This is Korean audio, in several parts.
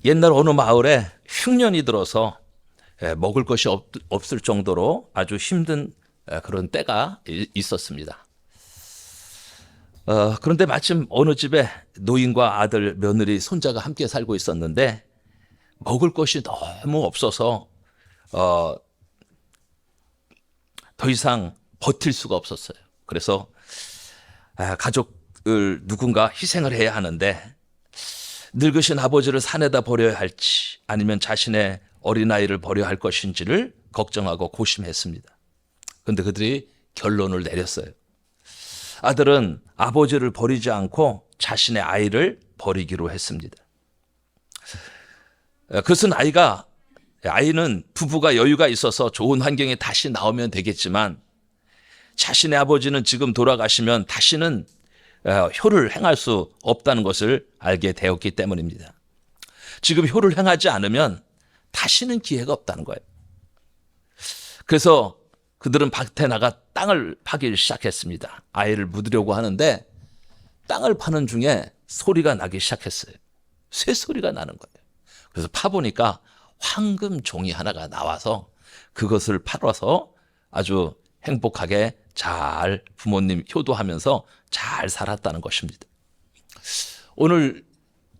옛날 어느 마을에 흉년이 들어서 먹을 것이 없을 정도로 아주 힘든 그런 때가 있었습니다. 그런데 마침 어느 집에 노인과 아들, 며느리, 손자가 함께 살고 있었는데 먹을 것이 너무 없어서 더 이상 버틸 수가 없었어요. 그래서 가족을 누군가 희생을 해야 하는데 늙으신 아버지를 산에다 버려야 할지 아니면 자신의 어린아이를 버려야 할 것인지를 걱정하고 고심했습니다. 그런데 그들이 결론을 내렸어요. 아들은 아버지를 버리지 않고 자신의 아이를 버리기로 했습니다. 그것은 아이는 부부가 여유가 있어서 좋은 환경에 다시 나오면 되겠지만 자신의 아버지는 지금 돌아가시면 다시는 효를 행할 수 없다는 것을 알게 되었기 때문입니다. 지금 효를 행하지 않으면 다시는 기회가 없다는 거예요. 그래서 그들은 밭에 나가 땅을 파기 시작했습니다. 아이를 묻으려고 하는데 땅을 파는 중에 소리가 나기 시작했어요. 쇠소리가 나는 거예요. 그래서 파보니까 황금 종이 하나가 나와서 그것을 팔아서 아주 행복하게 잘 부모님 효도하면서 잘 살았다는 것입니다. 오늘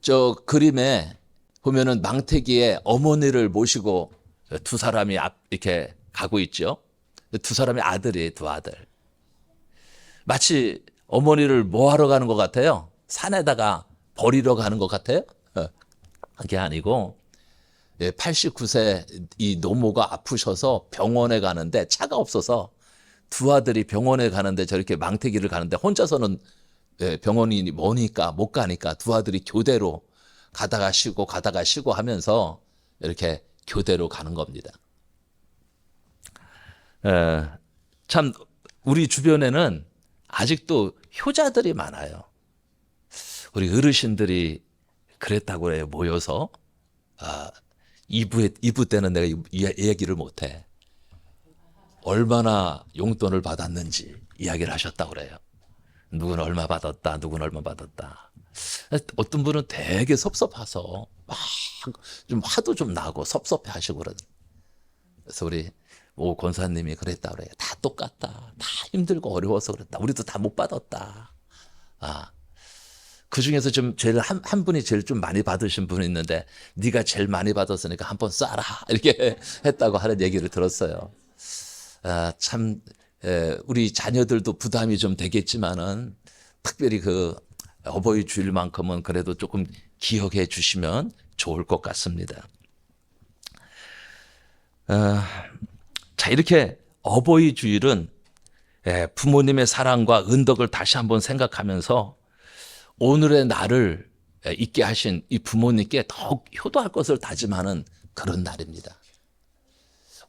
저 그림에 보면은 망태기에 어머니를 모시고 두 사람이 이렇게 가고 있죠. 두 사람이 아들이에요, 두 아들. 마치 어머니를 뭐 하러 가는 것 같아요? 산에다가 버리러 가는 것 같아요? 그게 아니고 89세 이 노모가 아프셔서 병원에 가는데 차가 없어서 두 아들이 병원에 가는데 저렇게 망태기를 가는데 혼자서는 병원이 머니까 못 가니까 두 아들이 교대로 가다가 쉬고 하면서 이렇게 교대로 가는 겁니다. 참 우리 주변에는 아직도 효자들이 많아요. 우리 어르신들이 그랬다고 해요. 모여서 2부 때는 내가 이 얘기를 못해. 얼마나 용돈을 받았는지 이야기를 하셨다고 그래요. 누구는 얼마 받았다, 누구는 얼마 받았다. 어떤 분은 되게 섭섭해서 막 좀 화도 좀 나고 섭섭해 하시고 그러더라고요. 그래서 우리 오 권사님이 그랬다 그래요. 다 똑같다. 다 힘들고 어려워서 그랬다. 우리도 다 못 받았다. 그 중에서 좀 제일 한 분이 제일 좀 많이 받으신 분이 있는데 네가 제일 많이 받았으니까 한번 쏴라 이렇게 했다고 하는 얘기를 들었어요. 참 우리 자녀들도 부담이 좀 되겠지만은 특별히 그 어버이 주일만큼은 그래도 조금 기억해 주시면 좋을 것 같습니다. 자, 이렇게 어버이 주일은 부모님의 사랑과 은덕을 다시 한번 생각하면서 오늘의 나를 있게 하신 이 부모님께 더욱 효도할 것을 다짐하는 그런 날입니다.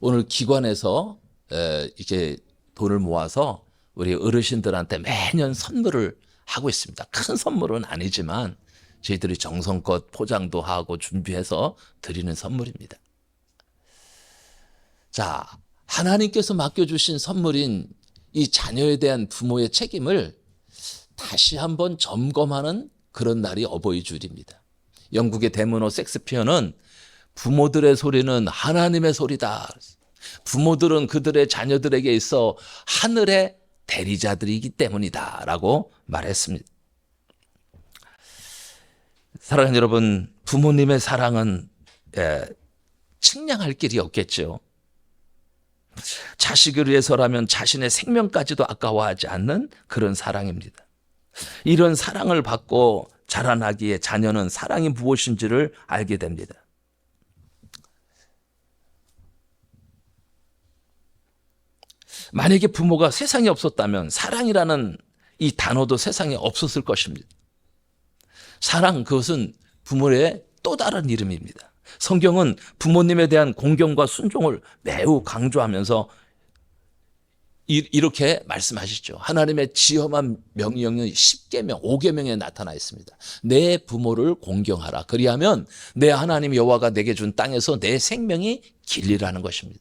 오늘 기관에서 이렇게 돈을 모아서 우리 어르신들한테 매년 선물을 하고 있습니다. 큰 선물은 아니지만 저희들이 정성껏 포장도 하고 준비해서 드리는 선물입니다. 자, 하나님께서 맡겨주신 선물인 이 자녀에 대한 부모의 책임을 다시 한번 점검하는 그런 날이 어버이 주일입니다. 영국의 데모노 섹스피어는 부모들의 소리는 하나님의 소리다. 부모들은 그들의 자녀들에게 있어 하늘의 대리자들이기 때문이다 라고 말했습니다. 사랑하는 여러분, 부모님의 사랑은 측량할 길이 없겠죠. 자식을 위해서라면 자신의 생명까지도 아까워하지 않는 그런 사랑입니다. 이런 사랑을 받고 자라나기에 자녀는 사랑이 무엇인지를 알게 됩니다. 만약에 부모가 세상에 없었다면 사랑이라는 이 단어도 세상에 없었을 것입니다. 사랑, 그것은 부모의 또 다른 이름입니다. 성경은 부모님에 대한 공경과 순종을 매우 강조하면서 이렇게 말씀하시죠. 하나님의 지엄한 명령은 10계명, 5계명에 나타나 있습니다. 내 부모를 공경하라. 그리하면 내 하나님 여호와가 내게 준 땅에서 내 생명이 길리라는 것입니다.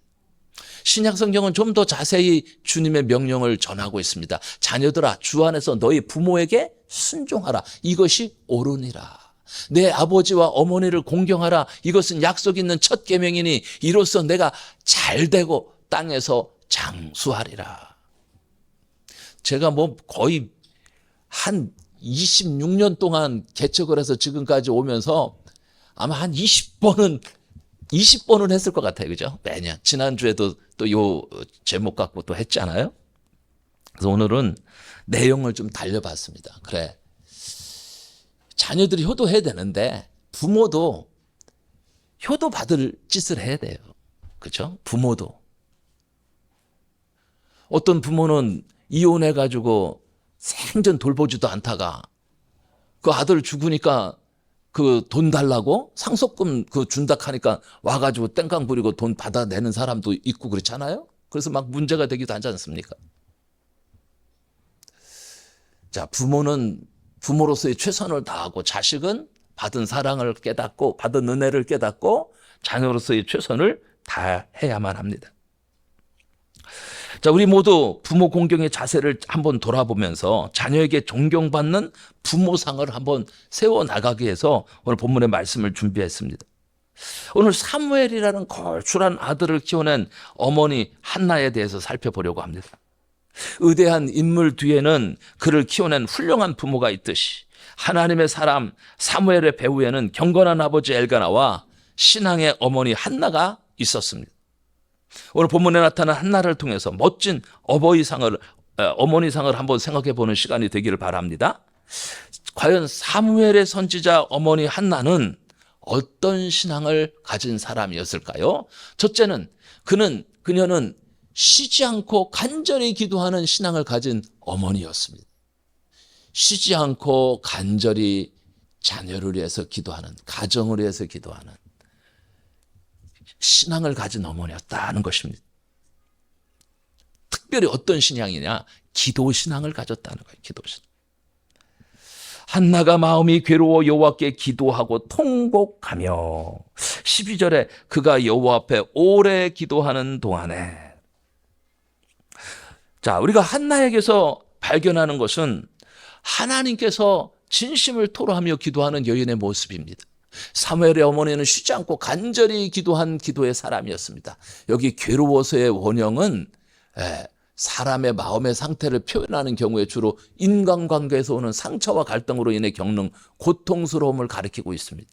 신약 성경은 좀 더 자세히 주님의 명령을 전하고 있습니다. 자녀들아, 주 안에서 너희 부모에게 순종하라. 이것이 옳으니라. 내 아버지와 어머니를 공경하라. 이것은 약속 있는 첫 계명이니 이로써 내가 잘되고 땅에서 장수하리라. 제가 뭐 거의 한 26년 동안 개척을 해서 지금까지 오면서 아마 한 20번은 했을 것 같아요. 그죠? 매년. 지난주에도 또 요 제목 갖고 또 했잖아요. 그래서 오늘은 내용을 좀 달려봤습니다. 그래. 자녀들이 효도해야 되는데 부모도 효도 받을 짓을 해야 돼요. 그렇죠? 부모도. 어떤 부모는 이혼해가지고 생전 돌보지도 않다가 그 아들 죽으니까 그 돈 달라고 상속금 그 준다 하니까 와가지고 땡깡 부리고 돈 받아내는 사람도 있고 그렇잖아요. 그래서 막 문제가 되기도 하지 않습니까? 자, 부모는 부모로서의 최선을 다하고 자식은 받은 사랑을 깨닫고 받은 은혜를 깨닫고 자녀로서의 최선을 다해야만 합니다. 자, 우리 모두 부모 공경의 자세를 한번 돌아보면서 자녀에게 존경받는 부모상을 한번 세워나가기 위해서 오늘 본문의 말씀을 준비했습니다. 오늘 사무엘이라는 걸출한 아들을 키워낸 어머니 한나에 대해서 살펴보려고 합니다. 의대한 인물 뒤에는 그를 키워낸 훌륭한 부모가 있듯이 하나님의 사람 사무엘의 배후에는 경건한 아버지 엘가나와 신앙의 어머니 한나가 있었습니다. 오늘 본문에 나타난 한나를 통해서 멋진 어머니상을 한번 생각해 보는 시간이 되기를 바랍니다. 과연 사무엘의 선지자 어머니 한나는 어떤 신앙을 가진 사람이었을까요? 첫째는 그녀는 쉬지 않고 간절히 기도하는 신앙을 가진 어머니였습니다. 쉬지 않고 간절히 자녀를 위해서 기도하는, 가정을 위해서 기도하는 신앙을 가진 어머니였다는 것입니다. 특별히 어떤 신앙이냐? 기도신앙을 가졌다는 거예요. 기도신앙. 한나가 마음이 괴로워 여호와께 기도하고 통곡하며 12절에 그가 여호와 앞에 오래 기도하는 동안에 자, 우리가 한나에게서 발견하는 것은 하나님께서 진심을 토로하며 기도하는 여인의 모습입니다. 사무엘의 어머니는 쉬지 않고 간절히 기도한 기도의 사람이었습니다. 여기 괴로워서의 원형은 사람의 마음의 상태를 표현하는 경우에 주로 인간관계에서 오는 상처와 갈등으로 인해 겪는 고통스러움을 가리키고 있습니다.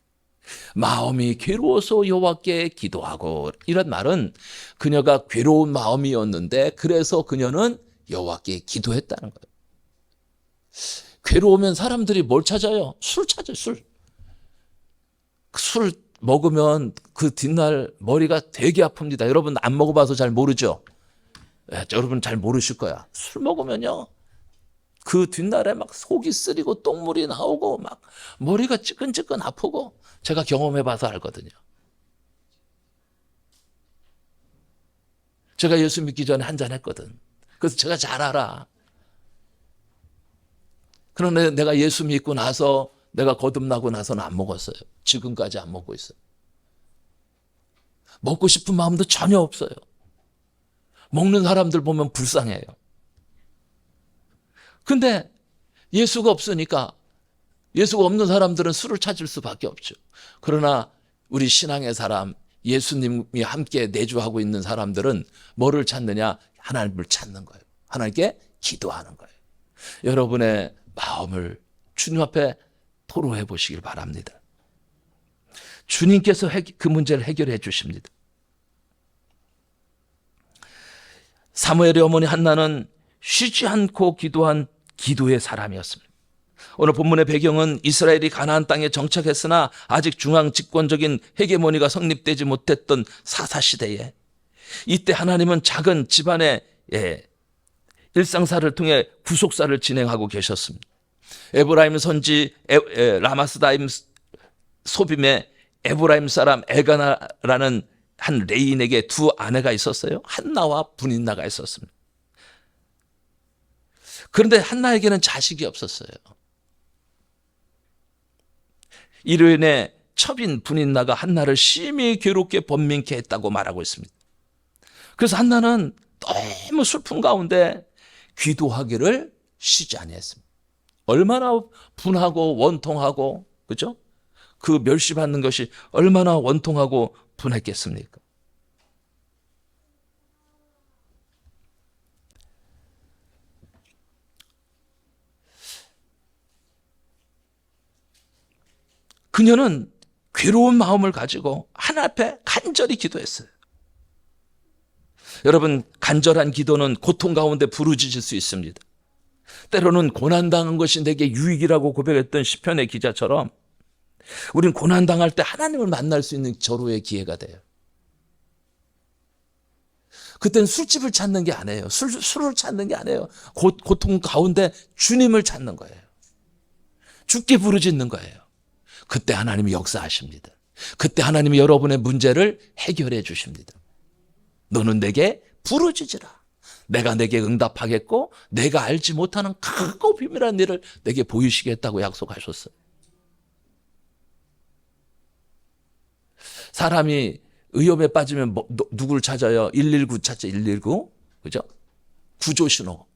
마음이 괴로워서 여호와께 기도하고 이런 말은 그녀가 괴로운 마음이었는데 그래서 그녀는 여호와께 기도했다는 거예요. 괴로우면 사람들이 뭘 찾아요? 술 찾아요. 술 먹으면 그 뒷날 머리가 되게 아픕니다. 여러분 안 먹어봐서 잘 모르죠? 여러분 잘 모르실 거야. 술 먹으면요. 그 뒷날에 막 속이 쓰리고 똥물이 나오고 막 머리가 찌끈찌끈 아프고 제가 경험해봐서 알거든요. 제가 예수 믿기 전에 한잔 했거든. 그래서 제가 잘 알아. 그런데 내가 예수 믿고 나서 내가 거듭나고 나서는 안 먹었어요. 지금까지 안 먹고 있어요. 먹고 싶은 마음도 전혀 없어요. 먹는 사람들 보면 불쌍해요. 근데 예수가 없으니까 예수가 없는 사람들은 술을 찾을 수밖에 없죠. 그러나 우리 신앙의 사람, 예수님이 함께 내주하고 있는 사람들은 뭐를 찾느냐? 하나님을 찾는 거예요. 하나님께 기도하는 거예요. 여러분의 마음을 주님 앞에 토로해 보시길 바랍니다. 주님께서 그 문제를 해결해 주십니다. 사무엘의 어머니 한나는 쉬지 않고 기도한 기도의 사람이었습니다. 오늘 본문의 배경은 이스라엘이 가나안 땅에 정착했으나 아직 중앙 집권적인 헤게모니가 성립되지 못했던 사사시대에 이때 하나님은 작은 집안의 일상사를 통해 구속사를 진행하고 계셨습니다. 에브라임 선지 라마스다임 소빔에 에브라임 사람 엘가나라는 한 레인에게 두 아내가 있었어요. 한나와 분인나가 있었습니다. 그런데 한나에게는 자식이 없었어요. 이로 인해 첩인 분인나가 한나를 심히 괴롭게 번민케 했다고 말하고 있습니다. 그래서 한나는 너무 슬픈 가운데 기도하기를 쉬지 아니했습니다. 얼마나 분하고 원통하고 그죠? 그 멸시받는 것이 얼마나 원통하고 분했겠습니까? 그녀는 괴로운 마음을 가지고 하나님 앞에 간절히 기도했어요. 여러분, 간절한 기도는 고통 가운데 부르짖을 수 있습니다. 때로는 고난당한 것이 내게 유익이라고 고백했던 시편의 기자처럼 우린 고난당할 때 하나님을 만날 수 있는 절호의 기회가 돼요. 그때는 술집을 찾는 게 아니에요. 술을 찾는 게 아니에요. 고통 가운데 주님을 찾는 거예요. 죽게 부르짖는 거예요. 그때 하나님이 역사하십니다. 그때 하나님이 여러분의 문제를 해결해 주십니다. 너는 내게 부르짖으라. 내가 내게 응답하겠고 내가 알지 못하는 크고 비밀한 일을 내게 보이시겠다고 약속하셨어요. 사람이 위험에 빠지면 누구를 찾아요? 119 찾죠. 119. 그죠? 구조신호.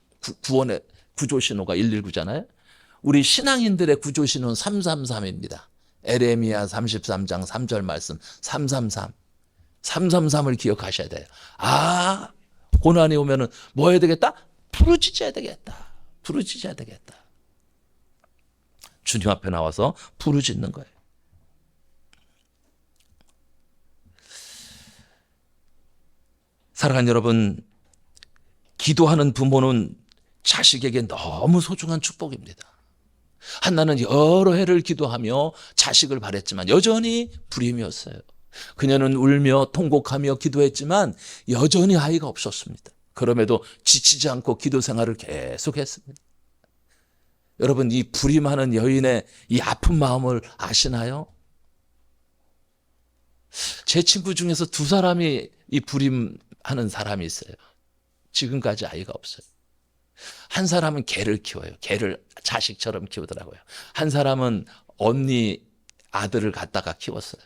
구원의 구조신호가 119잖아요. 우리 신앙인들의 구조신호는 333입니다. 에레미야 33장 3절 말씀 333. 333을 기억하셔야 돼요. 아, 고난이 오면은 뭐 해야 되겠다? 부르짖어야 되겠다. 부르짖어야 되겠다. 주님 앞에 나와서 부르짖는 거예요. 사랑하는 여러분, 기도하는 부모는 자식에게 너무 소중한 축복입니다. 한나는 여러 해를 기도하며 자식을 바랬지만 여전히 불임이었어요. 그녀는 울며 통곡하며 기도했지만 여전히 아이가 없었습니다. 그럼에도 지치지 않고 기도 생활을 계속했습니다. 여러분, 이 불임하는 여인의 이 아픈 마음을 아시나요? 제 친구 중에서 2사람이 이 불임하는 사람이 있어요. 지금까지 아이가 없어요. 한 사람은 개를 키워요. 개를 자식처럼 키우더라고요. 한 사람은 언니 아들을 갖다가 키웠어요.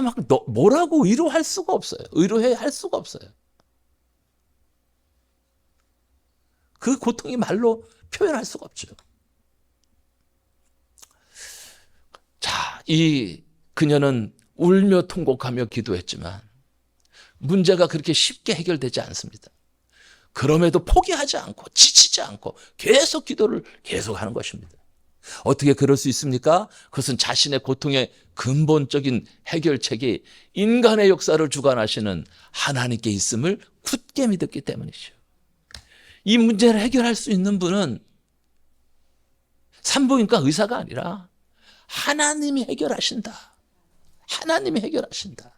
막 뭐라고 위로할 수가 없어요. 위로해 할 수가 없어요. 그 고통이 말로 표현할 수가 없죠. 자, 그녀는 울며 통곡하며 기도했지만 문제가 그렇게 쉽게 해결되지 않습니다. 그럼에도 포기하지 않고 지치지 않고 계속 기도를 계속하는 것입니다. 어떻게 그럴 수 있습니까? 그것은 자신의 고통의 근본적인 해결책이 인간의 역사를 주관하시는 하나님께 있음을 굳게 믿었기 때문이죠. 이 문제를 해결할 수 있는 분은 산부인과 의사가 아니라 하나님이 해결하신다. 하나님이 해결하신다.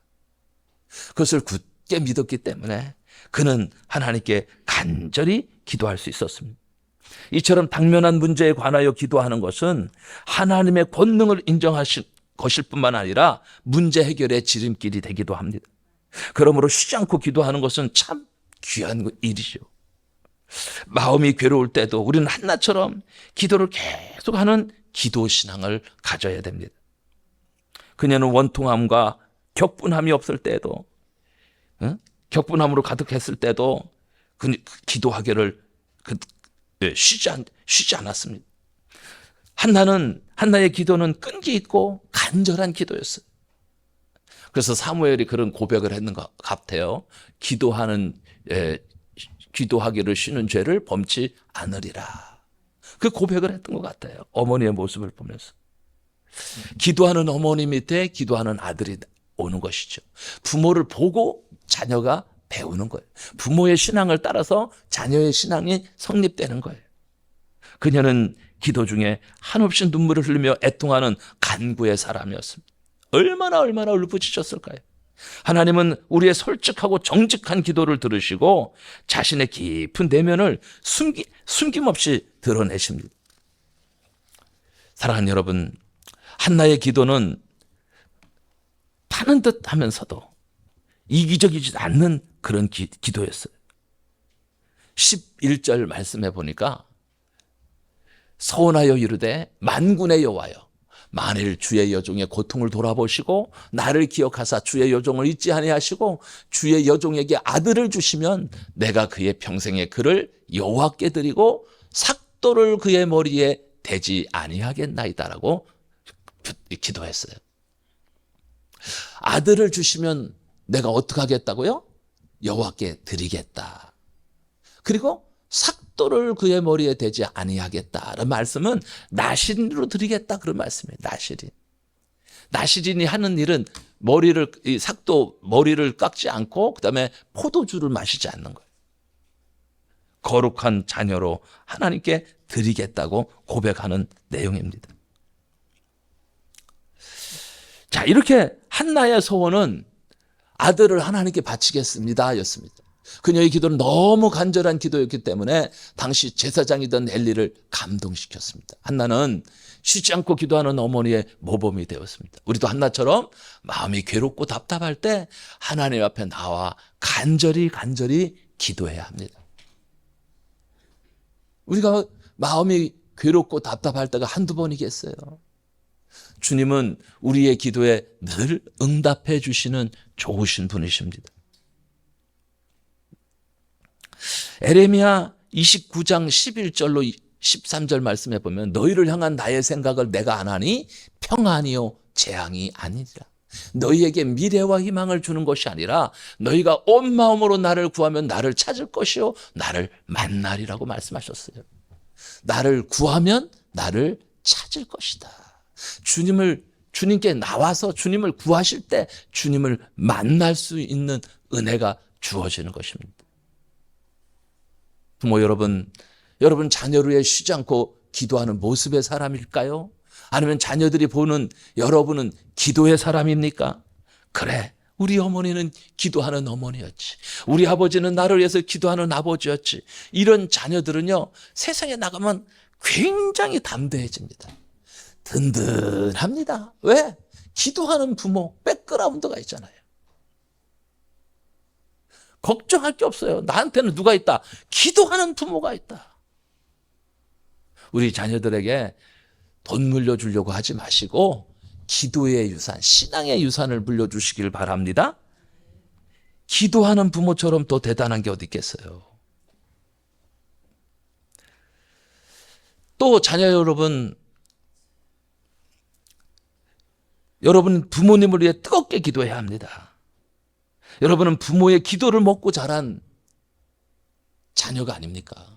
그것을 굳게 믿었기 때문에 그는 하나님께 간절히 기도할 수 있었습니다. 이처럼 당면한 문제에 관하여 기도하는 것은 하나님의 권능을 인정하실 것일 뿐만 아니라 문제 해결의 지름길이 되기도 합니다. 그러므로 쉬지 않고 기도하는 것은 참 귀한 일이죠. 마음이 괴로울 때도 우리는 한나처럼 기도를 계속하는 기도 신앙을 가져야 됩니다. 그녀는 원통함과 격분함이 없을 때도, 격분함으로 가득했을 때도 기도하기를 쉬지 않았습니다. 한나의 기도는 끈기 있고 간절한 기도였어요. 그래서 사무엘이 그런 고백을 했는 것 같아요. 기도하기를 쉬는 죄를 범치 않으리라. 그 고백을 했던 것 같아요. 어머니의 모습을 보면서. 기도하는 어머니 밑에 기도하는 아들이 오는 것이죠. 부모를 보고 자녀가 배우는 거예요. 부모의 신앙을 따라서 자녀의 신앙이 성립되는 거예요. 그녀는 기도 중에 한없이 눈물을 흘리며 애통하는 간구의 사람이었습니다. 얼마나 울부짖었을까요? 하나님은 우리의 솔직하고 정직한 기도를 들으시고 자신의 깊은 내면을 숨김없이 드러내십니다. 사랑하는 여러분, 한나의 기도는 타는 듯 하면서도 이기적이지 않는 그런 기도였어요. 11절 말씀해 보니까 서원하여 이르되 만군의 여호와여 만일 주의 여종의 고통을 돌아보시고 나를 기억하사 주의 여종을 잊지 아니하시고 주의 여종에게 아들을 주시면 내가 그의 평생의 그를 여호와께 드리고 삭도를 그의 머리에 대지 아니하겠나이다라고 기도했어요. 아들을 주시면 내가 어떻게 하겠다고요? 여호와께 드리겠다. 그리고 삭도를 그의 머리에 대지 아니하겠다라는 말씀은 나시린으로 드리겠다 그런 말씀이에요. 나시린. 나시린이 하는 일은 이 삭도 머리를 깎지 않고 그다음에 포도주를 마시지 않는 거예요. 거룩한 자녀로 하나님께 드리겠다고 고백하는 내용입니다. 자, 이렇게 한나의 소원은 아들을 하나님께 바치겠습니다 였습니다. 그녀의 기도는 너무 간절한 기도였기 때문에 당시 제사장이던 엘리를 감동시켰습니다. 한나는 쉬지 않고 기도하는 어머니의 모범이 되었습니다. 우리도 한나처럼 마음이 괴롭고 답답할 때 하나님 앞에 나와 간절히 기도해야 합니다. 우리가 마음이 괴롭고 답답할 때가 한두 번이겠어요. 주님은 우리의 기도에 늘 응답해 주시는 좋으신 분이십니다. 에레미야 29장 11절로 13절 말씀에 보면 너희를 향한 나의 생각을 내가 안 하니 평안이요 재앙이 아니니라. 너희에게 미래와 희망을 주는 것이 아니라 너희가 온 마음으로 나를 구하면 나를 찾을 것이요 나를 만나리라고 말씀하셨어요. 나를 구하면 나를 찾을 것이다. 주님께 나와서 주님을 구하실 때 주님을 만날 수 있는 은혜가 주어지는 것입니다. 부모 여러분 자녀를 위해 쉬지 않고 기도하는 모습의 사람일까요? 아니면 자녀들이 보는 여러분은 기도의 사람입니까? 그래, 우리 어머니는 기도하는 어머니였지. 우리 아버지는 나를 위해서 기도하는 아버지였지. 이런 자녀들은요, 세상에 나가면 굉장히 담대해집니다. 든든합니다. 왜? 기도하는 부모, 백그라운드가 있잖아요. 걱정할 게 없어요. 나한테는 누가 있다? 기도하는 부모가 있다. 우리 자녀들에게 돈 물려주려고 하지 마시고 기도의 유산, 신앙의 유산을 물려주시길 바랍니다. 기도하는 부모처럼 또 대단한 게 어디 있겠어요. 또 자녀 여러분 부모님을 위해 뜨겁게 기도해야 합니다. 여러분은 부모의 기도를 먹고 자란 자녀가 아닙니까?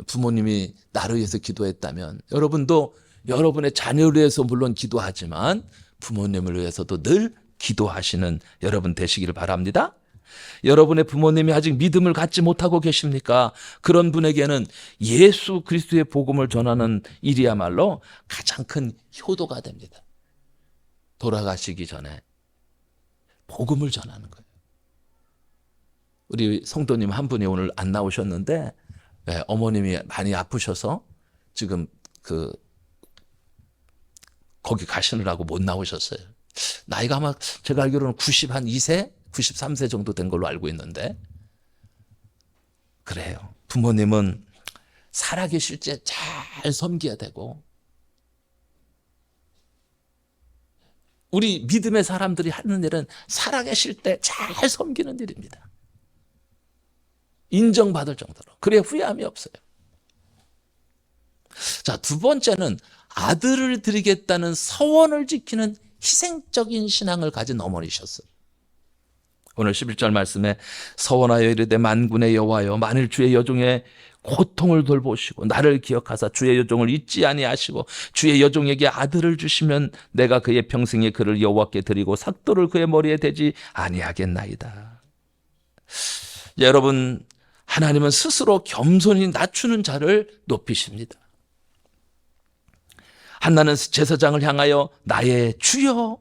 부모님이 나를 위해서 기도했다면 여러분도 여러분의 자녀를 위해서 물론 기도하지만 부모님을 위해서도 늘 기도하시는 여러분 되시기를 바랍니다. 여러분의 부모님이 아직 믿음을 갖지 못하고 계십니까? 그런 분에게는 예수 그리스도의 복음을 전하는 일이야말로 가장 큰 효도가 됩니다. 돌아가시기 전에 복음을 전하는 거예요. 우리 성도님 한 분이 오늘 안 나오셨는데 어머님이 많이 아프셔서 지금 거기 가시느라고 못 나오셨어요. 나이가 아마 제가 알기로는 92세, 93세 정도 된 걸로 알고 있는데 그래요. 부모님은 살아계실 때 잘 섬겨야 되고 우리 믿음의 사람들이 하는 일은 살아계실 때 잘 섬기는 일입니다. 인정받을 정도로. 그래야 후회함이 없어요. 자, 두 번째는 아들을 드리겠다는 서원을 지키는 희생적인 신앙을 가진 어머니셨어요. 오늘 11절 말씀에 서원하여 이르되 만군의 여호와여 만일 주의 여종의 고통을 돌보시고 나를 기억하사 주의 여종을 잊지 아니하시고 주의 여종에게 아들을 주시면 내가 그의 평생에 그를 여호와께 드리고 삭도를 그의 머리에 대지 아니하겠나이다. 여러분, 하나님은 스스로 겸손히 낮추는 자를 높이십니다. 한나는 제사장을 향하여 나의 주여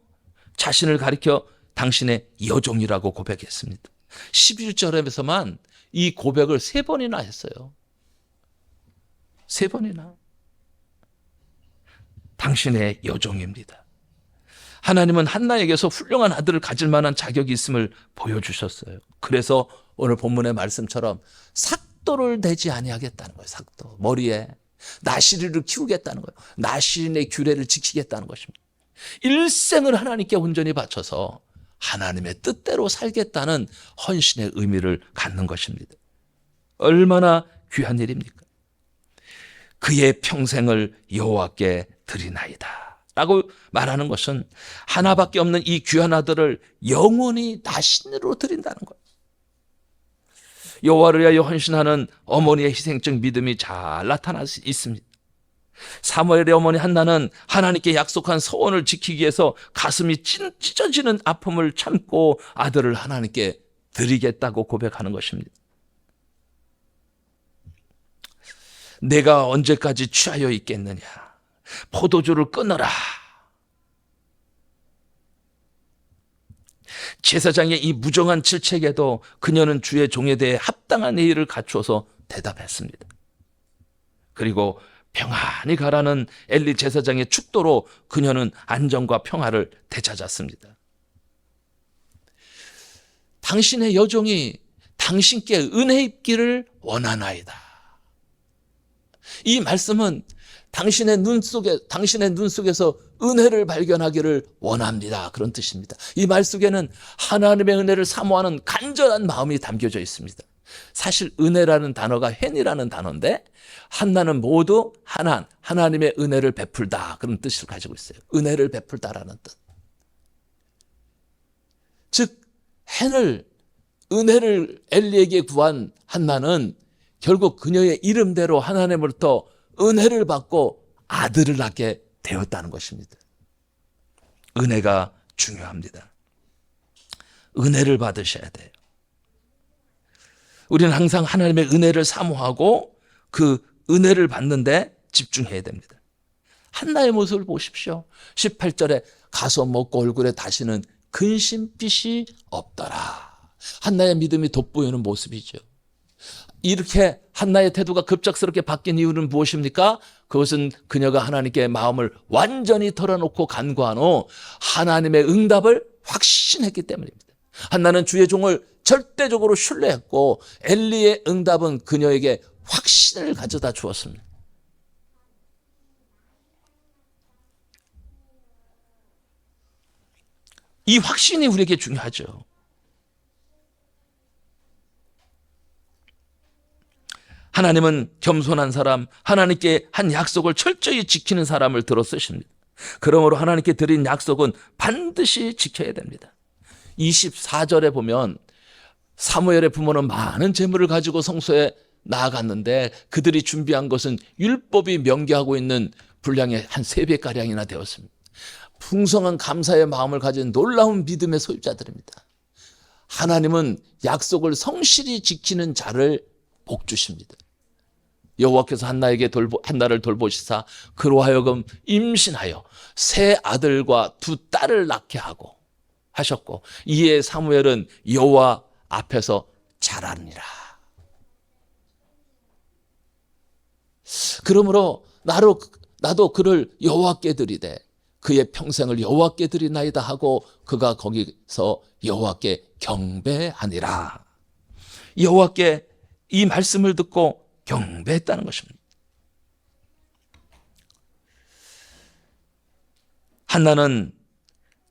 자신을 가리켜 당신의 여종이라고 고백했습니다. 11절에서만 이 고백을 3번이나 했어요. 3번이나. 당신의 여종입니다. 하나님은 한나에게서 훌륭한 아들을 가질 만한 자격이 있음을 보여주셨어요. 그래서 오늘 본문의 말씀처럼 삭도를 대지 아니하겠다는 거예요. 삭도. 머리에 나시린을 키우겠다는 거예요. 나시린의 규례를 지키겠다는 것입니다. 일생을 하나님께 온전히 바쳐서 하나님의 뜻대로 살겠다는 헌신의 의미를 갖는 것입니다. 얼마나 귀한 일입니까? 그의 평생을 여호와께 드리나이다 라고 말하는 것은 하나밖에 없는 이 귀한 아들을 영원히 나신으로 드린다는 거예요. 여호와를 위하여 헌신하는 어머니의 희생적 믿음이 잘 나타나 있습니다. 사무엘의 어머니 한나는 하나님께 약속한 서원을 지키기 위해서 가슴이 찢어지는 아픔을 참고 아들을 하나님께 드리겠다고 고백하는 것입니다. 내가 언제까지 취하여 있겠느냐? 포도주를 끊어라. 제사장의 이 무정한 질책에도 그녀는 주의 종에 대해 합당한 예의를 갖추어서 대답했습니다. 그리고 평안히 가라는 엘리 제사장의 축도로 그녀는 안정과 평화를 되찾았습니다. 당신의 여종이 당신께 은혜 입기를 원하나이다. 이 말씀은 당신의 눈 속에서 은혜를 발견하기를 원합니다. 그런 뜻입니다. 이 말 속에는 하나님의 은혜를 사모하는 간절한 마음이 담겨져 있습니다. 사실 은혜라는 단어가 헨이라는 단어인데 한나는 모두 하나님의 은혜를 베풀다 그런 뜻을 가지고 있어요. 은혜를 베풀다라는 뜻. 즉 은혜를 엘리에게 구한 한나는 결국 그녀의 이름대로 하나님으로부터 은혜를 받고 아들을 낳게 되었다는 것입니다. 은혜가 중요합니다. 은혜를 받으셔야 돼요. 우리는 항상 하나님의 은혜를 사모하고 그 은혜를 받는데 집중해야 됩니다. 한나의 모습을 보십시오. 18절에 가서 먹고 얼굴에 다시는 근심빛이 없더라. 한나의 믿음이 돋보이는 모습이죠. 이렇게 한나의 태도가 급작스럽게 바뀐 이유는 무엇입니까? 그것은 그녀가 하나님께 마음을 완전히 털어놓고 간구한 후 하나님의 응답을 확신했기 때문입니다. 한나는 주의 종을 절대적으로 신뢰했고 엘리의 응답은 그녀에게 확신을 가져다 주었습니다. 이 확신이 우리에게 중요하죠. 하나님은 겸손한 사람, 하나님께 한 약속을 철저히 지키는 사람을 들어 쓰십니다. 그러므로 하나님께 드린 약속은 반드시 지켜야 됩니다. 24절에 보면 사무엘의 부모는 많은 재물을 가지고 성소에 나아갔는데 그들이 준비한 것은 율법이 명기하고 있는 분량의 한 3배가량이나 되었습니다. 풍성한 감사의 마음을 가진 놀라운 믿음의 소유자들입니다. 하나님은 약속을 성실히 지키는 자를 복주십니다. 여호와께서 한나를 돌보시사 그로 하여금 임신하여 3 아들과 2 딸을 낳게 하셨고 이에 사무엘은 여호와 앞에서 자라니라. 그러므로 나도 그를 여호와께 드리되 그의 평생을 여호와께 드리나이다 하고 그가 거기서 여호와께 경배하니라. 여호와께 이 말씀을 듣고 경배했다는 것입니다. 한나는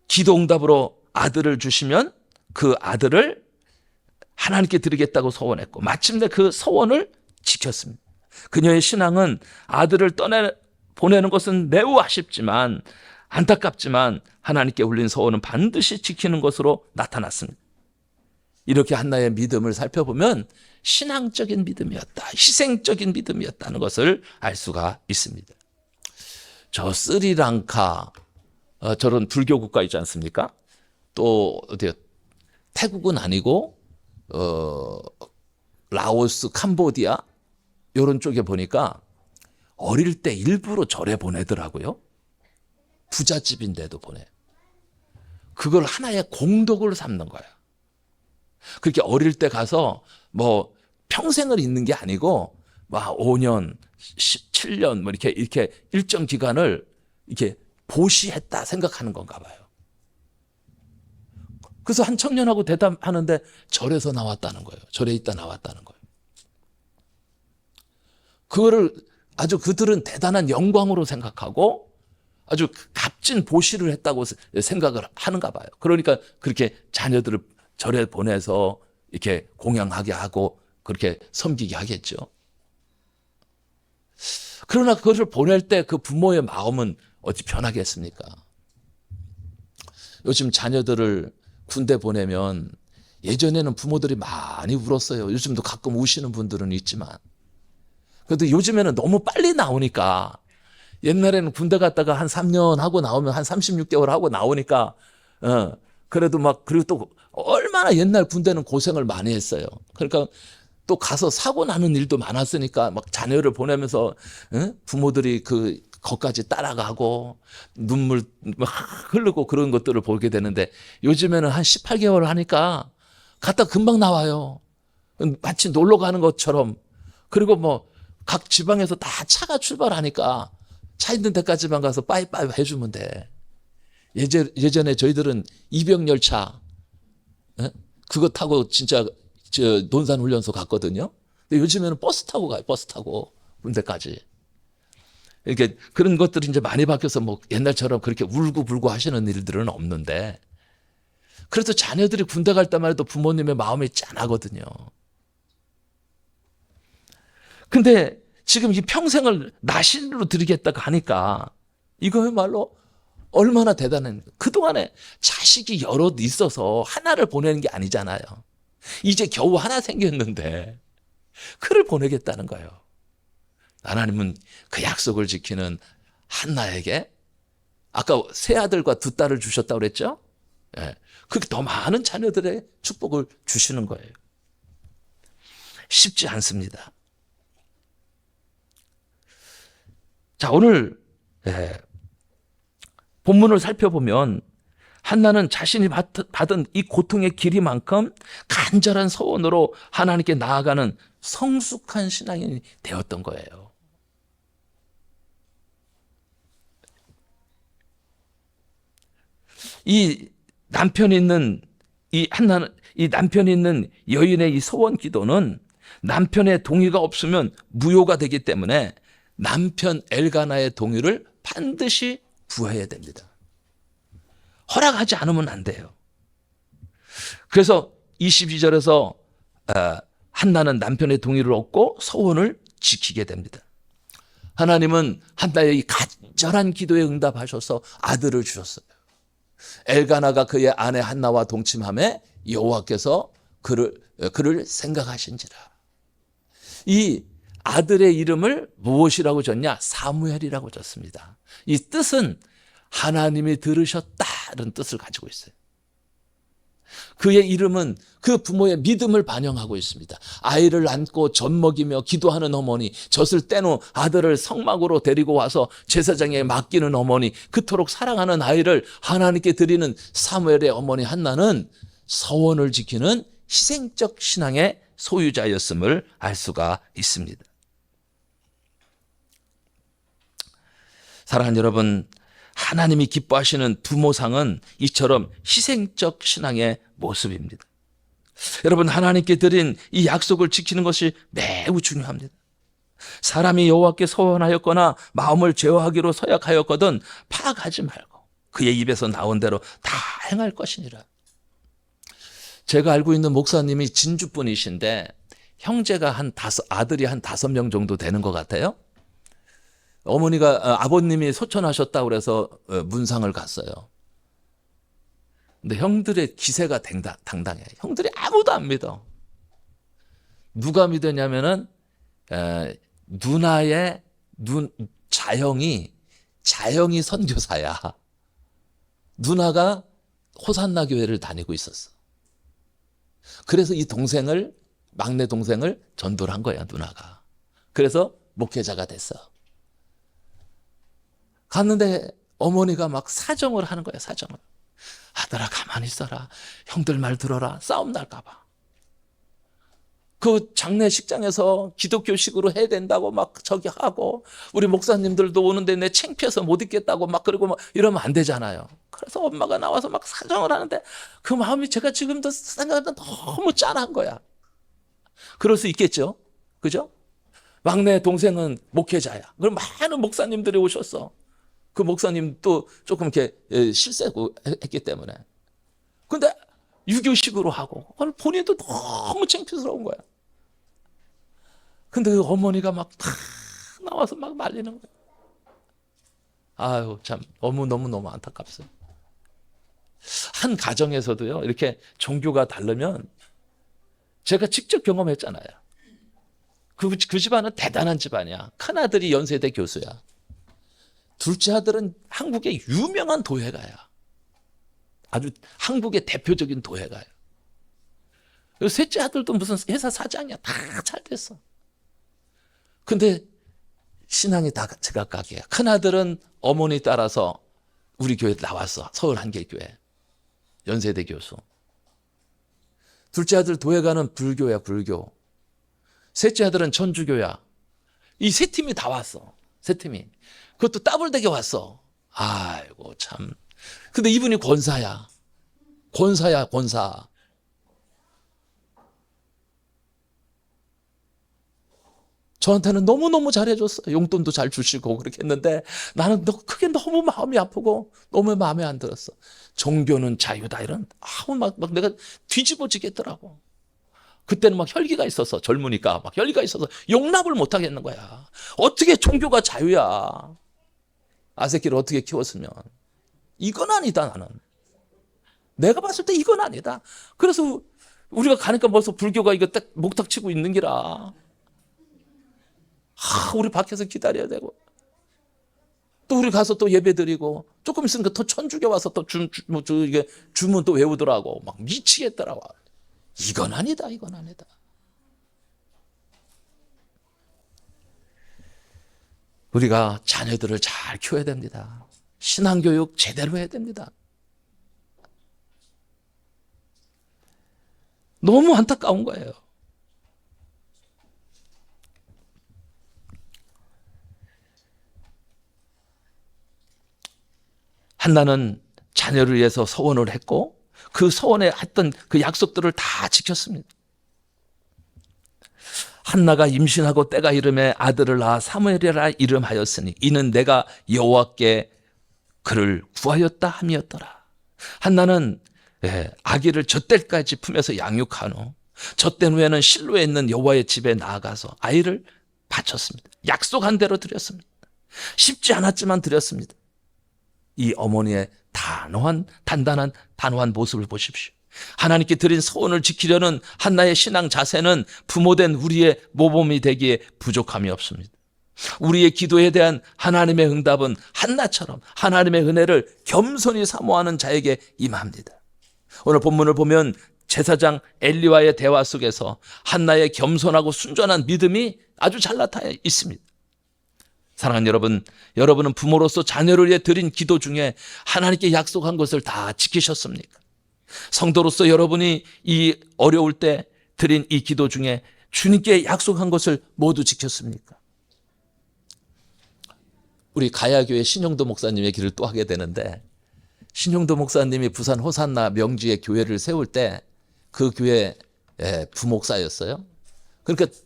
기도응답으로 아들을 주시면 그 아들을 하나님께 드리겠다고 서원했고 마침내 그 서원을 지켰습니다. 그녀의 신앙은 아들을 보내는 것은 매우 아쉽지만 안타깝지만 하나님께 올린 서원은 반드시 지키는 것으로 나타났습니다. 이렇게 한나의 믿음을 살펴보면 신앙적인 믿음이었다, 희생적인 믿음이었다는 것을 알 수가 있습니다. 저 스리랑카 저런 불교 국가 있지 않습니까? 또 어디요? 태국은 아니고 라오스, 캄보디아 이런 쪽에 보니까 어릴 때 일부러 절에 보내더라고요. 부잣집인데도 보내. 그걸 하나의 공덕을 삼는 거예요. 그렇게 어릴 때 가서 뭐 평생을 있는 게 아니고 막 5년, 7년 뭐 이렇게 일정 기간을 이렇게 보시했다 생각하는 건가 봐요. 그래서 한 청년하고 대담하는데 절에서 나왔다는 거예요. 절에 있다 나왔다는 거예요. 그거를 아주 그들은 대단한 영광으로 생각하고 아주 값진 보시를 했다고 생각을 하는가 봐요. 그러니까 그렇게 자녀들을 절에 보내서 이렇게 공양하게 하고 그렇게 섬기게 하겠죠. 그러나 그것을 보낼 때 그 부모의 마음은 어찌 변하겠습니까? 요즘 자녀들을 군대 보내면 예전에는 부모들이 많이 울었어요. 요즘도 가끔 우시는 분들은 있지만. 그래도 요즘에는 너무 빨리 나오니까, 옛날에는 군대 갔다가 한 3년 하고 나오면 한 36개월 하고 나오니까, 그래도 막, 그리고 또 얼마나 옛날 군대는 고생을 많이 했어요. 그러니까 또 가서 사고 나는 일도 많았으니까 막 자녀를 보내면서 부모들이 거기까지 따라가고 눈물 막 흐르고 그런 것들을 보게 되는데, 요즘에는 한 18개월 하니까 갔다 금방 나와요. 마치 놀러 가는 것처럼. 그리고 뭐 각 지방에서 다 차가 출발하니까 차 있는 데까지만 가서 빠이빠이 해주면 돼. 예전에 저희들은 이병열차, 그거 타고 진짜 논산훈련소 갔거든요. 근데 요즘에는 버스 타고 가요. 버스 타고 군대까지. 이렇게 그런 것들이 이제 많이 바뀌어서 뭐 옛날처럼 그렇게 울고불고 하시는 일들은 없는데, 그래서 자녀들이 군대 갈 때만 해도 부모님의 마음이 짠하거든요. 근데 지금 이 평생을 나신으로 드리겠다고 하니까 이거야말로 얼마나 대단한, 그동안에 자식이 여럿 있어서 하나를 보내는 게 아니잖아요. 이제 겨우 하나 생겼는데 그를 보내겠다는 거예요. 하나님은 그 약속을 지키는 한나에게 아까 세 아들과 두 딸을 주셨다고 그랬죠? 예. 그렇게 더 많은 자녀들의 축복을 주시는 거예요. 쉽지 않습니다. 자, 오늘 본문을 살펴보면 한나는 자신이 받은 이 고통의 길이만큼 간절한 소원으로 하나님께 나아가는 성숙한 신앙인이 되었던 거예요. 이 남편이 있는 이 한나는, 이 남편이 있는 여인의 이 소원 기도는 남편의 동의가 없으면 무효가 되기 때문에 남편 엘가나의 동의를 반드시 구해야 됩니다. 허락하지 않으면 안 돼요. 그래서 22절에서 한나는 남편의 동의를 얻고 소원을 지키게 됩니다. 하나님은 한나의 이 간절한 기도에 응답하셔서 아들을 주셨어요. 엘가나가 그의 아내 한나와 동침함에 여호와께서 그를 생각하신지라. 이 아들의 이름을 무엇이라고 줬냐? 사무엘이라고 줬습니다. 이 뜻은 하나님이 들으셨다는 뜻을 가지고 있어요. 그의 이름은 그 부모의 믿음을 반영하고 있습니다. 아이를 안고 젖 먹이며 기도하는 어머니, 젖을 떼놓은 아들을 성막으로 데리고 와서 제사장에 맡기는 어머니, 그토록 사랑하는 아이를 하나님께 드리는 사무엘의 어머니 한나는 서원을 지키는 희생적 신앙의 소유자였음을 알 수가 있습니다. 사랑하는 여러분, 하나님이 기뻐하시는 부모상은 이처럼 희생적 신앙의 모습입니다. 여러분, 하나님께 드린 이 약속을 지키는 것이 매우 중요합니다. 사람이 여호와께 소원하였거나 마음을 제어하기로 서약하였거든 파악하지 말고 그의 입에서 나온 대로 다 행할 것이니라. 제가 알고 있는 목사님이 진주분이신데 형제가 아들이 한 5명 정도 되는 것 같아요. 아버님이 소천하셨다고 그래서 문상을 갔어요. 근데 형들의 기세가 당당해. 형들이 아무도 안 믿어. 누가 믿었냐면은 누나의 자영이 선교사야. 누나가 호산나 교회를 다니고 있었어. 그래서 막내 동생을 전도를 한 거야, 누나가. 그래서 목회자가 됐어. 갔는데 어머니가 막 사정을 하는 거야, 사정을. 아들아, 가만히 있어라. 형들 말 들어라. 싸움 날까 봐. 그 장례식장에서 기독교식으로 해야 된다고 막 저기 하고, 우리 목사님들도 오는데 내 창피해서 못 있겠다고 막 그러고 막 이러면 안 되잖아요. 그래서 엄마가 나와서 막 사정을 하는데 그 마음이 제가 지금도 생각하면 너무 짠한 거야. 그럴 수 있겠죠? 그죠? 막내 동생은 목회자야. 그럼 많은 목사님들이 오셨어. 그 목사님도 조금 이렇게 실세고 했기 때문에. 근데 유교식으로 하고, 본인도 너무 창피스러운 거야. 근데 그 어머니가 막 나와서 막 말리는 거예요. 아유, 참, 너무너무 안타깝어요. 한 가정에서도요, 이렇게 종교가 다르면 제가 직접 경험했잖아요. 그 집안은 대단한 집안이야. 큰아들이 연세대 교수야. 둘째 아들은 한국의 유명한 도예가야. 아주 한국의 대표적인 도예가야. 셋째 아들도 무슨 회사 사장이야. 다 잘 됐어. 근데 신앙이 다 제각각이야. 큰아들은 어머니 따라서 우리 교회 나왔어. 서울 한길교회. 연세대 교수. 둘째 아들 도예가는 불교야, 불교. 셋째 아들은 천주교야. 이 세 팀이 다 왔어. 세 팀이. 그것도 따블되게 왔어. 아이고, 참. 근데 이분이 권사야. 권사야, 권사. 저한테는 너무너무 잘해줬어요. 용돈도 잘 주시고 그렇게 했는데 나는 그게 너무 마음이 아프고 너무 마음에 안 들었어. 종교는 자유다 이런 막 내가 뒤집어지겠더라고. 그때는 막 혈기가 있어서 젊으니까 막 혈기가 있어서 용납을 못 하겠는 거야. 어떻게 종교가 자유야. 아새끼를 어떻게 키웠으면. 이건 아니다 나는. 내가 봤을 때 이건 아니다. 그래서 우리가 가니까 벌써 불교가 이거 딱 목탁 치고 있는 기라. 우리 밖에서 기다려야 되고 또 우리 가서 또 예배 드리고 조금 있으니까 또 천주교 와서 또 이게 주문 또 외우더라고. 막 미치겠더라고. 이건 아니다, 이건 아니다. 우리가 자녀들을 잘 키워야 됩니다. 신앙교육 제대로 해야 됩니다. 너무 안타까운 거예요. 한나는 자녀를 위해서 서원을 했고 그 서원에 했던 그 약속들을 다 지켰습니다. 한나가 임신하고 때가 이름에 아들을 낳아 사무엘이라 이름하였으니 이는 내가 여호와께 그를 구하였다 함이었더라. 한나는 아기를 젖때까지 품에서 양육한 후 젖된 후에는 실로에 있는 여호와의 집에 나아가서 아이를 바쳤습니다. 약속한 대로 드렸습니다. 쉽지 않았지만 드렸습니다. 이 어머니의 단단한 모습을 보십시오. 하나님께 드린 소원을 지키려는 한나의 신앙 자세는 부모된 우리의 모범이 되기에 부족함이 없습니다. 우리의 기도에 대한 하나님의 응답은 한나처럼 하나님의 은혜를 겸손히 사모하는 자에게 임합니다. 오늘 본문을 보면 제사장 엘리와의 대화 속에서 한나의 겸손하고 순전한 믿음이 아주 잘 나타나 있습니다. 사랑하는 여러분, 여러분은 부모로서 자녀를 위해 드린 기도 중에 하나님께 약속한 것을 다 지키셨습니까? 성도로서 여러분이 이 어려울 때 드린 이 기도 중에 주님께 약속한 것을 모두 지켰습니까? 우리 가야교회 신용도 목사님의 길을 또 하게 되는데 신용도 목사님이 부산 호산나 명지에 교회를 세울 때 그 교회 부목사였어요. 그러니까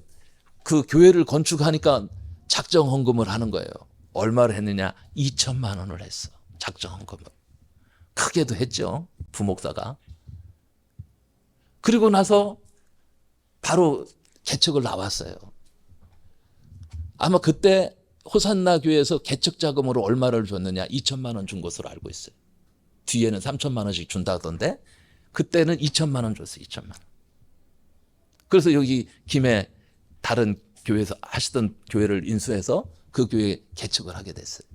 그 교회를 건축하니까 작정 헌금을 하는 거예요. 얼마를 했느냐? 2천만 원을 했어. 작정 헌금을. 크게도 했죠. 부목사가. 그리고 나서 바로 개척을 나왔어요. 아마 그때 호산나 교회에서 개척 자금으로 얼마를 줬느냐? 2천만 원 준 것으로 알고 있어요. 뒤에는 3천만 원씩 준다던데 그때는 2천만 원 줬어요. 2천만 원. 그래서 여기 김해 다른 교회에서 하시던 교회를 인수해서 그 교회에 개척을 하게 됐어요.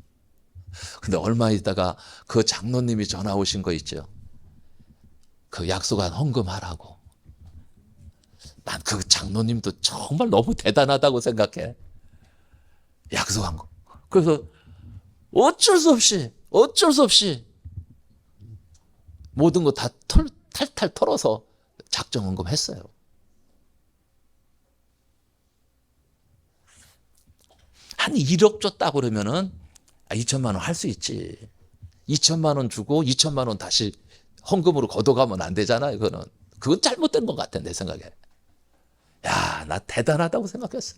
근데 얼마 있다가 그 장로님이 전화 오신 거 있죠. 그 약속한 헌금하라고. 난 그 장로님도 정말 너무 대단하다고 생각해. 약속한 거. 그래서 어쩔 수 없이 모든 거 다 탈탈 털어서 작정 헌금 했어요. 한 1억 줬다 그러면은 2천만 원 할 수 있지. 2천만 원 주고 2천만 원 다시 헌금으로 걷어가면 안 되잖아요. 그건 잘못된 것 같아 내 생각에. 야, 나 대단하다고 생각했어.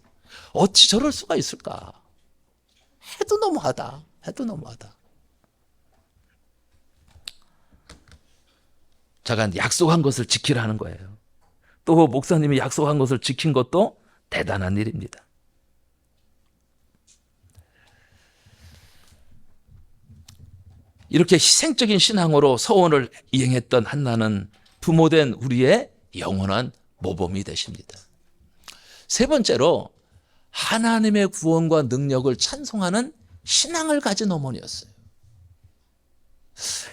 어찌 저럴 수가 있을까? 해도 너무하다. 자가 약속한 것을 지키라는 거예요. 또 목사님이 약속한 것을 지킨 것도 대단한 일입니다. 이렇게 희생적인 신앙으로 서원을 이행했던 한나는 부모된 우리의 영원한 모범이 되십니다. 세 번째로 하나님의 구원과 능력을 찬송하는 신앙을 가진 어머니였어요.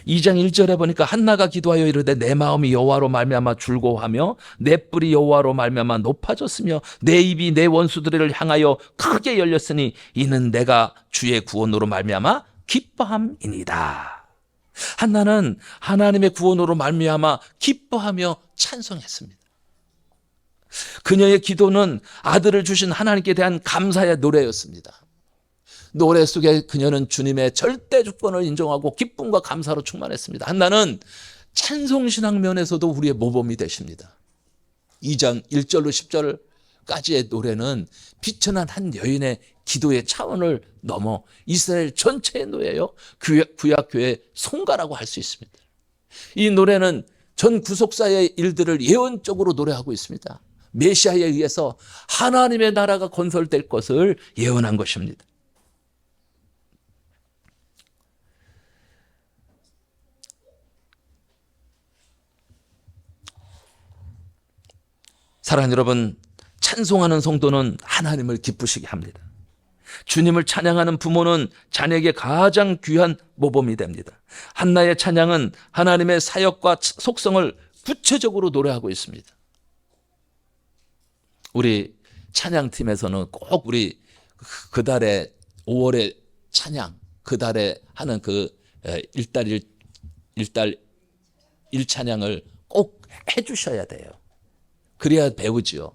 2장 1절에 보니까 한나가 기도하여 이르되 내 마음이 여호와로 말미암아 즐거워하며 내 뿔이 여호와로 말미암아 높아졌으며 내 입이 내 원수들을 향하여 크게 열렸으니 이는 내가 주의 구원으로 말미암아 기뻐함이니이다. 한나는 하나님의 구원으로 말미암아 기뻐하며 찬송했습니다. 그녀의 기도는 아들을 주신 하나님께 대한 감사의 노래였습니다. 노래 속에 그녀는 주님의 절대 주권을 인정하고 기쁨과 감사로 충만했습니다. 한나는 찬송신앙 면에서도 우리의 모범이 되십니다. 2장 1절로 10절까지의 노래는 비천한 한 여인의 기도의 차원을 넘어 이스라엘 전체의 노래예요. 구약교회의 송가라고 할 수 있습니다. 이 노래는 전 구속사의 일들을 예언적으로 노래하고 있습니다. 메시아에 의해서 하나님의 나라가 건설될 것을 예언한 것입니다. 사랑하는 여러분, 찬송하는 성도는 하나님을 기쁘시게 합니다. 주님을 찬양하는 부모는 자녀에게 가장 귀한 모범이 됩니다. 한나의 찬양은 하나님의 사역과 속성을 구체적으로 노래하고 있습니다. 우리 찬양팀에서는 꼭 우리 그달에 5월에 찬양, 그달에 하는 그 일달 일찬양을 꼭 해주셔야 돼요. 그래야 배우지요.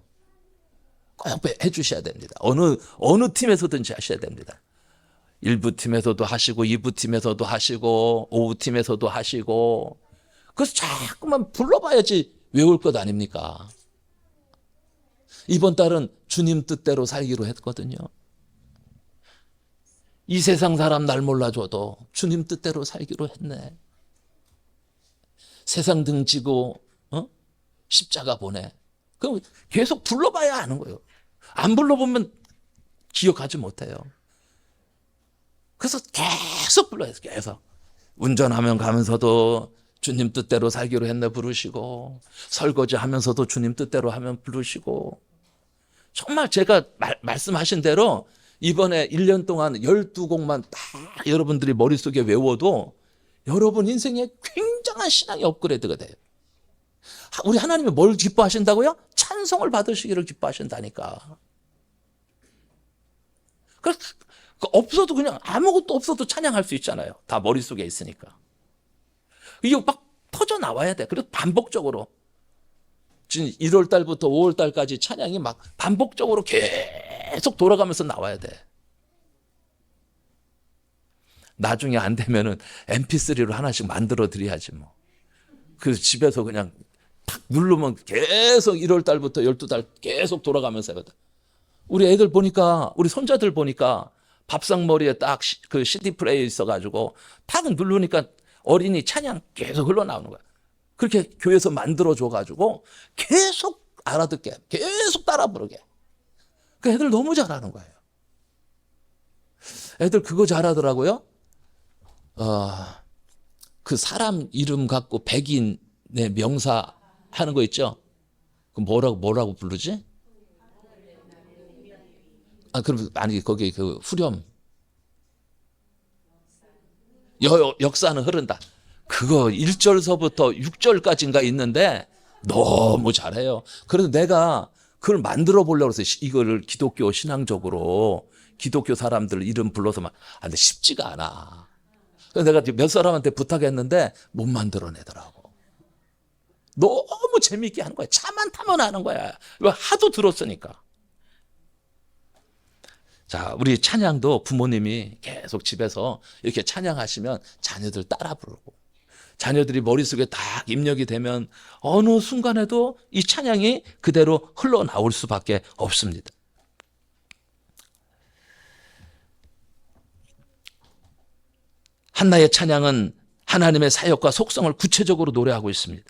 꼭 해주셔야 됩니다. 어느 팀에서든지 하셔야 됩니다. 1부 팀에서도 하시고 2부 팀에서도 하시고 5부 팀에서도 하시고 그래서 자꾸만 불러봐야지 외울 것 아닙니까? 이번 달은 주님 뜻대로 살기로 했거든요. 이 세상 사람 날 몰라줘도 주님 뜻대로 살기로 했네. 세상 등지고 십자가 보내. 그럼 계속 불러봐야 아는 거예요. 안 불러보면 기억하지 못해요. 그래서 계속 불러야 돼요. 계속. 운전하면 가면서도 주님 뜻대로 살기로 했네 부르시고, 설거지 하면서도 주님 뜻대로 하면 부르시고, 정말 제가 말씀하신 대로 이번에 1년 동안 12곡만 다 여러분들이 머릿속에 외워도 여러분 인생에 굉장한 신앙의 업그레이드가 돼요. 우리 하나님이 뭘 기뻐하신다고요? 찬송을 받으시기를 기뻐하신다니까. 그래서 없어도 그냥 아무것도 없어도 찬양할 수 있잖아요. 다 머릿속에 있으니까. 이게 막 터져 나와야 돼. 그래서 반복적으로. 지금 1월 달부터 5월 달까지 찬양이 막 반복적으로 계속 돌아가면서 나와야 돼. 나중에 안 되면은 mp3로 하나씩 만들어 드려야지 뭐. 그래서 집에서 그냥 탁 누르면 계속 1월 달부터 12달 계속 돌아가면서 하거든. 우리 애들 보니까, 우리 손자들 보니까 밥상머리에 딱 그 CD 플레이어 있어가지고 탁 누르니까 어린이 찬양 계속 흘러나오는 거야. 그렇게 교회에서 만들어줘가지고 계속 알아듣게, 계속 따라 부르게. 그 애들 너무 잘하는 거예요. 애들 그거 잘하더라고요. 그 사람 이름 갖고 백인의 명사 하는 거 있죠? 그 뭐라고 부르지? 그럼 아니 거기 그 후렴 역사는 흐른다. 그거 1절서부터 6절까지인가 있는데 너무 잘해요. 그래서 내가 그걸 만들어 보려고 해서 이거를 기독교 신앙적으로 기독교 사람들 이름 불러서 근데 쉽지가 않아. 그래서 내가 몇 사람한테 부탁했는데 못 만들어내더라고. 너무 재미있게 하는 거야. 차만 타면 하는 거야. 왜? 하도 들었으니까. 자, 우리 찬양도 부모님이 계속 집에서 이렇게 찬양하시면 자녀들 따라 부르고, 자녀들이 머릿속에 딱 입력이 되면 어느 순간에도 이 찬양이 그대로 흘러나올 수밖에 없습니다. 한나의 찬양은 하나님의 사역과 속성을 구체적으로 노래하고 있습니다.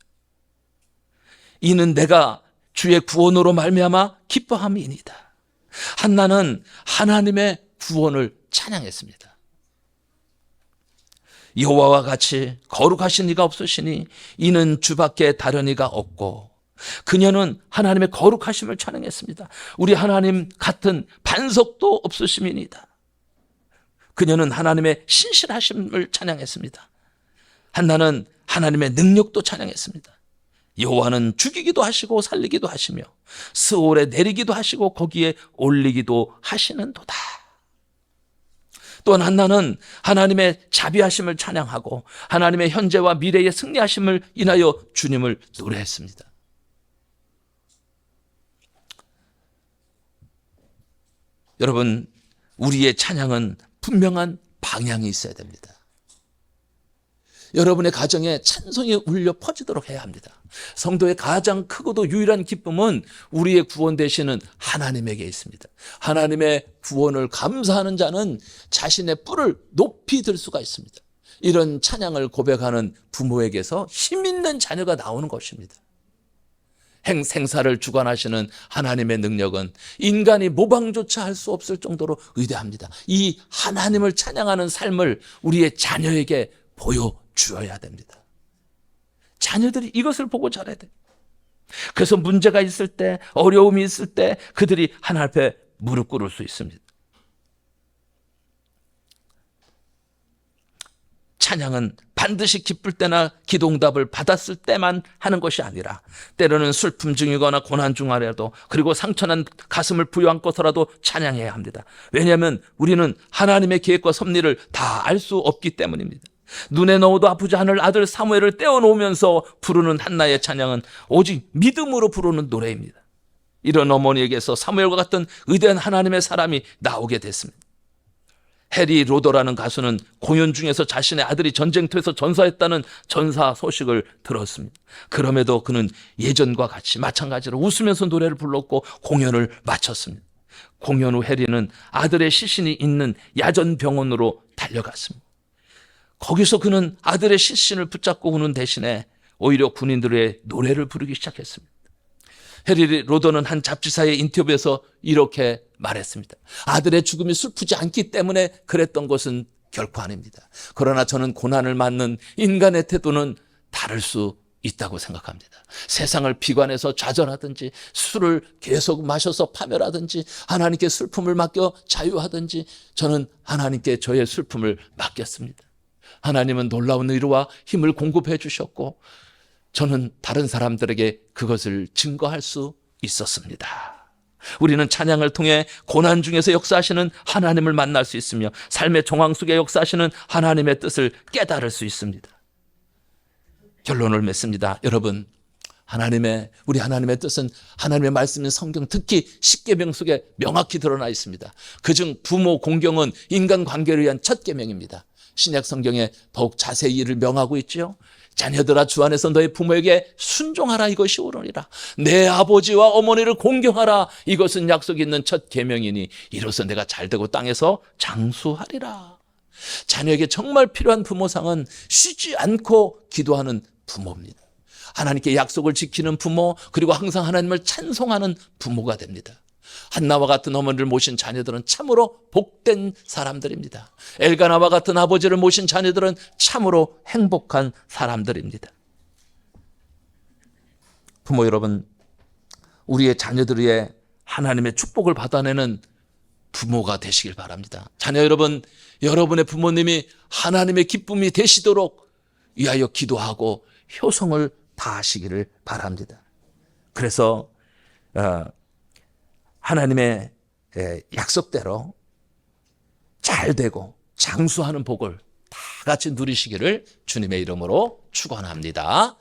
이는 내가 주의 구원으로 말미암아 기뻐함이니이다. 한나는 하나님의 구원을 찬양했습니다. 여호와와 같이 거룩하신 이가 없으시니 이는 주밖에 다른 이가 없고, 그녀는 하나님의 거룩하심을 찬양했습니다. 우리 하나님 같은 반석도 없으심이니이다. 그녀는 하나님의 신실하심을 찬양했습니다. 한나는 하나님의 능력도 찬양했습니다. 여호와는 죽이기도 하시고 살리기도 하시며 스올에 내리기도 하시고 거기에 올리기도 하시는도다. 또한 한나는 하나님의 자비하심을 찬양하고 하나님의 현재와 미래의 승리하심을 인하여 주님을 노래했습니다. 여러분, 우리의 찬양은 분명한 방향이 있어야 됩니다. 여러분의 가정에 찬송이 울려 퍼지도록 해야 합니다. 성도의 가장 크고도 유일한 기쁨은 우리의 구원 되시는 하나님에게 있습니다. 하나님의 구원을 감사하는 자는 자신의 뿔을 높이 들 수가 있습니다. 이런 찬양을 고백하는 부모에게서 힘 있는 자녀가 나오는 것입니다. 생사를 주관하시는 하나님의 능력은 인간이 모방조차 할 수 없을 정도로 위대합니다. 이 하나님을 찬양하는 삶을 우리의 자녀에게 보여주어야 됩니다. 자녀들이 이것을 보고 자라야 돼요. 그래서 문제가 있을 때, 어려움이 있을 때 그들이 하나님 앞에 무릎 꿇을 수 있습니다. 찬양은 반드시 기쁠 때나 기도응답을 받았을 때만 하는 것이 아니라 때로는 슬픔 중이거나 고난 중하여도, 그리고 상처난 가슴을 부여안고서라도 찬양해야 합니다. 왜냐하면 우리는 하나님의 계획과 섭리를 다 알 수 없기 때문입니다. 눈에 넣어도 아프지 않을 아들 사무엘을 떼어놓으면서 부르는 한나의 찬양은 오직 믿음으로 부르는 노래입니다. 이런 어머니에게서 사무엘과 같은 위대한 하나님의 사람이 나오게 됐습니다. 해리 로더라는 가수는 공연 중에서 자신의 아들이 전쟁터에서 전사했다는 전사 소식을 들었습니다. 그럼에도 그는 예전과 같이 마찬가지로 웃으면서 노래를 불렀고 공연을 마쳤습니다. 공연 후 해리는 아들의 시신이 있는 야전병원으로 달려갔습니다. 거기서 그는 아들의 시신을 붙잡고 우는 대신에 오히려 군인들의 노래를 부르기 시작했습니다. 해리 로더는 한 잡지사의 인터뷰에서 이렇게 말했습니다. 아들의 죽음이 슬프지 않기 때문에 그랬던 것은 결코 아닙니다. 그러나 저는 고난을 맞는 인간의 태도는 다를 수 있다고 생각합니다. 세상을 비관해서 좌절하든지, 술을 계속 마셔서 파멸하든지, 하나님께 슬픔을 맡겨 자유하든지, 저는 하나님께 저의 슬픔을 맡겼습니다. 하나님은 놀라운 의로와 힘을 공급해 주셨고 저는 다른 사람들에게 그것을 증거할 수 있었습니다. 우리는 찬양을 통해 고난 중에서 역사하시는 하나님을 만날 수 있으며 삶의 정황 속에 역사하시는 하나님의 뜻을 깨달을 수 있습니다. 결론을 맺습니다. 여러분, 우리 하나님의 뜻은 하나님의 말씀인 성경, 특히 십계명 속에 명확히 드러나 있습니다. 그중 부모 공경은 인간 관계를 위한 첫 계명입니다. 신약 성경에 더욱 자세히 이를 명하고 있죠. 자녀들아, 주 안에서 너의 부모에게 순종하라, 이것이 옳으니라. 내 아버지와 어머니를 공경하라, 이것은 약속 있는 첫 계명이니 이로써 내가 잘되고 땅에서 장수하리라. 자녀에게 정말 필요한 부모상은 쉬지 않고 기도하는 부모입니다. 하나님께 약속을 지키는 부모, 그리고 항상 하나님을 찬송하는 부모가 됩니다. 한나와 같은 어머니를 모신 자녀들은 참으로 복된 사람들입니다. 엘가나와 같은 아버지를 모신 자녀들은 참으로 행복한 사람들입니다. 부모 여러분, 우리의 자녀들 위해 하나님의 축복을 받아내는 부모가 되시길 바랍니다. 자녀 여러분, 여러분의 부모님이 하나님의 기쁨이 되시도록 위하여 기도하고 효성을 다하시기를 바랍니다. 그래서 하나님의 약속대로 잘 되고 장수하는 복을 다 같이 누리시기를 주님의 이름으로 축원합니다.